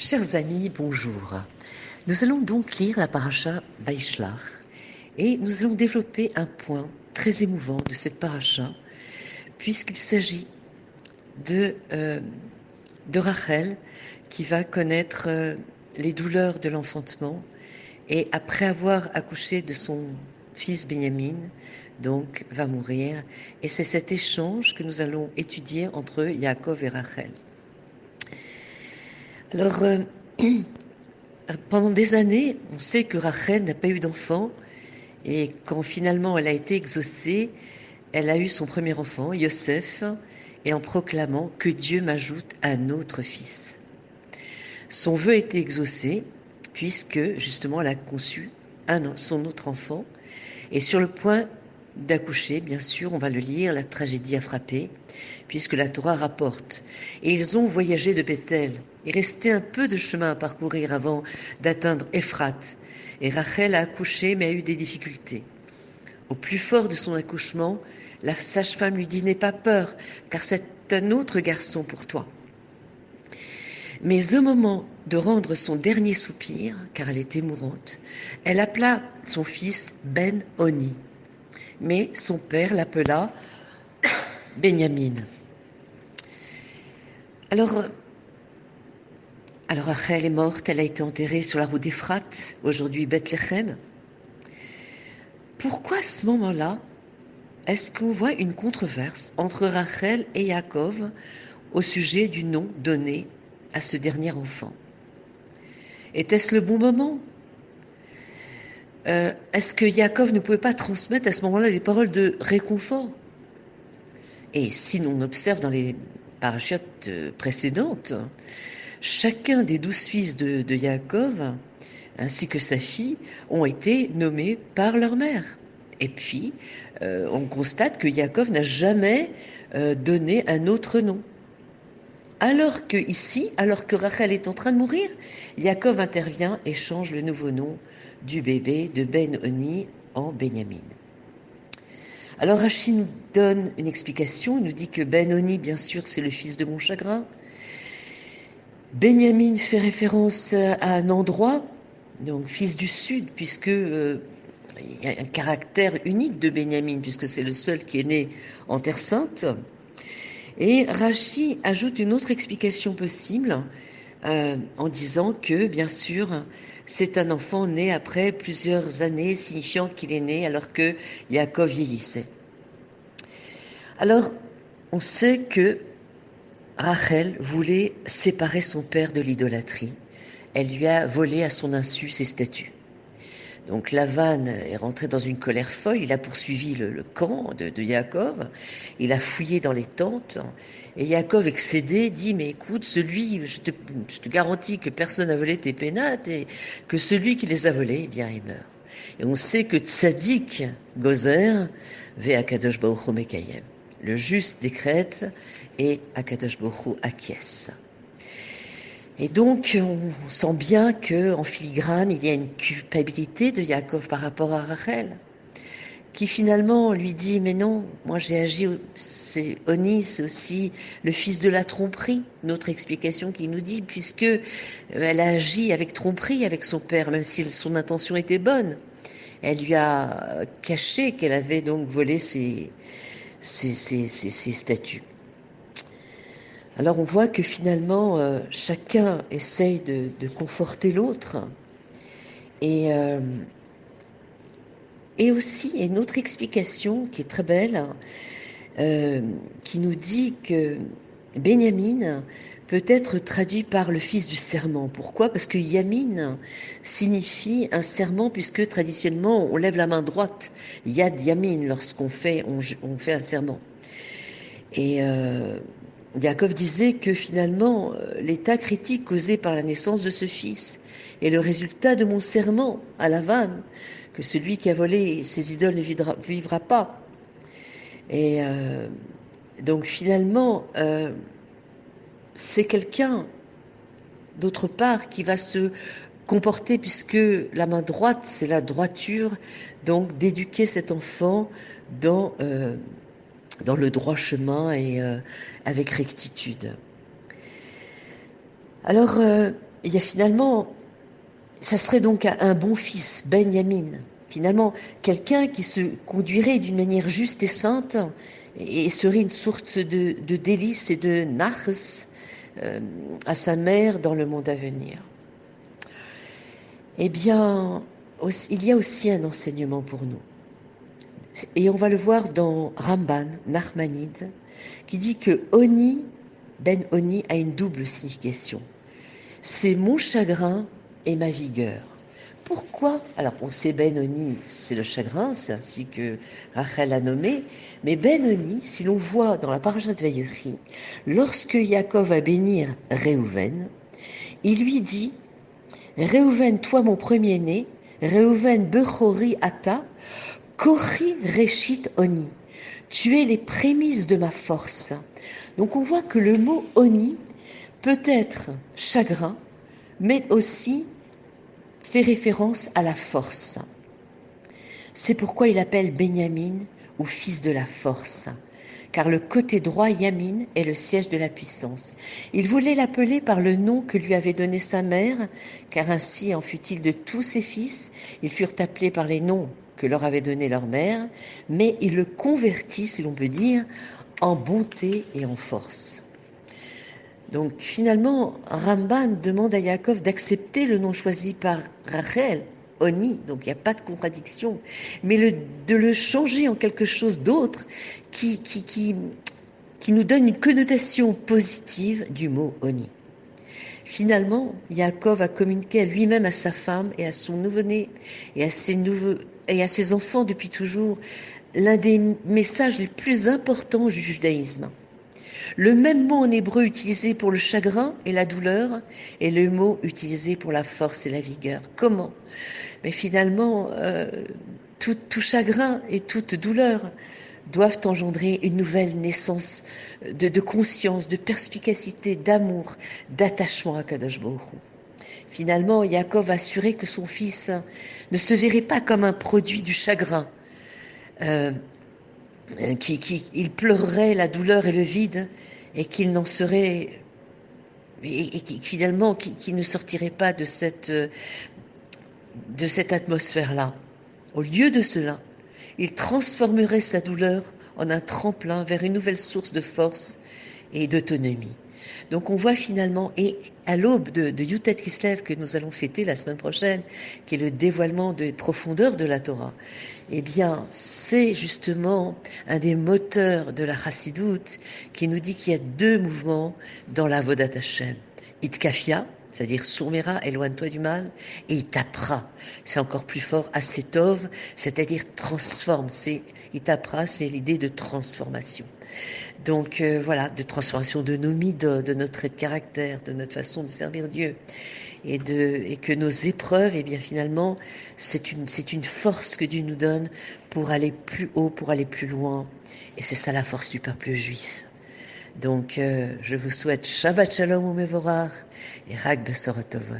Chers amis, bonjour. Nous allons donc lire la paracha Vaishlach et nous allons développer un point très émouvant de cette paracha puisqu'il s'agit de Rachel qui va connaître les douleurs de l'enfantement et après avoir accouché de son fils Benjamin, donc va mourir. Et c'est cet échange que nous allons étudier entre Yaakov et Rachel. Alors, pendant des années, on sait que Rachel n'a pas eu d'enfant et quand finalement elle a été exaucée, elle a eu son premier enfant, Yosef, et en proclamant que Dieu m'ajoute un autre fils. Son vœu a été exaucé puisque justement elle a conçu son autre enfant et sur le point d'accoucher, bien sûr, on va le lire, la tragédie a frappé, puisque la Torah rapporte. Et ils ont voyagé de Bethel. Il restait un peu de chemin à parcourir avant d'atteindre Ephrate. Et Rachel a accouché, mais a eu des difficultés. Au plus fort de son accouchement, la sage-femme lui dit « N'aie pas peur, car c'est un autre garçon pour toi. » Mais au moment de rendre son dernier soupir, car elle était mourante, elle appela son fils Ben-Oni. Mais son père l'appela Benjamin. Alors Rachel est morte, elle a été enterrée sur la route d'Éphrate, aujourd'hui Bethléem. Pourquoi à ce moment-là, est-ce qu'on voit une controverse entre Rachel et Yaakov au sujet du nom donné à ce dernier enfant? Était-ce le bon moment? Est-ce que Yaakov ne pouvait pas transmettre à ce moment-là des paroles de réconfort? Et si l'on observe dans les parashotes précédentes, chacun des 12 fils de Yaakov, ainsi que sa fille, ont été nommés par leur mère. Et puis, on constate que Yaakov n'a jamais donné un autre nom. Alors que ici, alors que Rachel est en train de mourir, Yaakov intervient et change le nouveau nom du bébé de Ben-Oni en Benjamin. Alors Rachid nous donne une explication, il nous dit que Ben-Oni, bien sûr, c'est le fils de mon chagrin. Benjamin fait référence à un endroit, donc fils du sud, puisque il y a un caractère unique de Benjamin, puisque c'est le seul qui est né en Terre Sainte. Et Rachi ajoute une autre explication possible en disant que, bien sûr, c'est un enfant né après plusieurs années, signifiant qu'il est né alors que Yaakov vieillissait. Alors, on sait que Rachel voulait séparer son père de l'idolâtrie. Elle lui a volé à son insu ses statues. Donc Lavan est rentré dans une colère folle, il a poursuivi le camp de Yaakov, il a fouillé dans les tentes, et Yaakov, excédé, dit « Mais écoute, je te garantis que personne n'a volé tes pénates, et que celui qui les a volés, eh bien, il meurt. » Et on sait que Tzadik Gozer ve Akadosh Baruch Hu Mekayem. Le juste décrète et Akadosh Baruch Hu acquiesce. Et donc, on sent bien qu'en filigrane, il y a une culpabilité de Yaakov par rapport à Rachel, qui finalement lui dit « Mais non, moi j'ai agi, c'est Oni, c'est aussi le fils de la tromperie. » Notre explication qui nous dit, puisque elle a agi avec tromperie avec son père, même si son intention était bonne. Elle lui a caché qu'elle avait donc volé ses statues. Alors on voit que finalement, chacun essaye de conforter l'autre. Et aussi, il y a une autre explication qui est très belle, qui nous dit que Benjamin peut être traduit par le fils du serment. Pourquoi? Parce que Yamin signifie un serment, puisque traditionnellement, on lève la main droite, Yad Yamin, lorsqu'on fait, on fait un serment. Et Yaakov disait que finalement, l'état critique causé par la naissance de ce fils est le résultat de mon serment à Lavan, que celui qui a volé ses idoles ne vivra pas. Et donc finalement, c'est quelqu'un d'autre part qui va se comporter, puisque la main droite, c'est la droiture, donc d'éduquer cet enfant dans le droit chemin et avec rectitude. Alors, il y a finalement, ça serait donc un bon fils, Benjamin. Finalement, quelqu'un qui se conduirait d'une manière juste et sainte et serait une sorte de délice et de nachs euh, à sa mère dans le monde à venir. Eh bien, il y a aussi un enseignement pour nous. Et on va le voir dans Ramban, Nachmanide, qui dit que Oni, Ben Oni, a une double signification. C'est mon chagrin et ma vigueur. Pourquoi? Alors, on sait Ben Oni, c'est le chagrin, c'est ainsi que Rachel a nommé, mais Ben Oni, si l'on voit dans la paracha de Vayechi, lorsque Yaakov va bénir Réhouven, il lui dit Réhouven, toi mon premier-né, Réhouven Bechori Ata, Kori Reshit Oni. Tu es les prémices de ma force. Donc on voit que le mot Oni peut être chagrin, mais aussi fait référence à la force. C'est pourquoi il appelle Benjamin ou fils de la force, car le côté droit Yamin est le siège de la puissance. Il voulait l'appeler par le nom que lui avait donné sa mère, car ainsi en fut-il de tous ses fils. Ils furent appelés par les noms que leur avait donné leur mère, mais il le convertit, si l'on peut dire, en bonté et en force. Donc finalement, Ramban demande à Yaakov d'accepter le nom choisi par Rachel, Oni, donc il n'y a pas de contradiction, mais de le changer en quelque chose d'autre qui nous donne une connotation positive du mot Oni. Finalement, Yaakov a communiqué à lui-même, à sa femme et à son nouveau-né et à ses enfants depuis toujours l'un des messages les plus importants du judaïsme. Le même mot en hébreu utilisé pour le chagrin et la douleur est le mot utilisé pour la force et la vigueur. Comment? Mais finalement, tout chagrin et toute douleur doivent engendrer une nouvelle naissance de conscience, de perspicacité, d'amour, d'attachement à Kadosh Baruch Hu. Finalement, Yaakov a assuré que son fils ne se verrait pas comme un produit du chagrin, euh, il pleurerait la douleur et le vide, et qu'il n'en serait et finalement qui ne sortirait pas de cette atmosphère-là. Au lieu de cela, il transformerait sa douleur en un tremplin vers une nouvelle source de force et d'autonomie. Donc on voit finalement, et à l'aube de Yutet Kislev que nous allons fêter la semaine prochaine, qui est le dévoilement des profondeurs de la Torah, eh bien c'est justement un des moteurs de la Chassidoute qui nous dit qu'il y a deux mouvements dans la Vodat Hashem. Itkafia, c'est-à-dire Sourmera, éloigne-toi du mal, et Itapra, c'est encore plus fort, Asetov, c'est-à-dire transforme, Itapra, c'est l'idée de transformation. Donc voilà, de transformation de nos midos, de notre trait de caractère, de notre façon de servir Dieu, et que nos épreuves, eh bien finalement, c'est une force que Dieu nous donne pour aller plus haut, pour aller plus loin, et c'est ça la force du peuple juif. Donc je vous souhaite Shabbat Shalom ou Mevorach et Rag Besorot Tovot.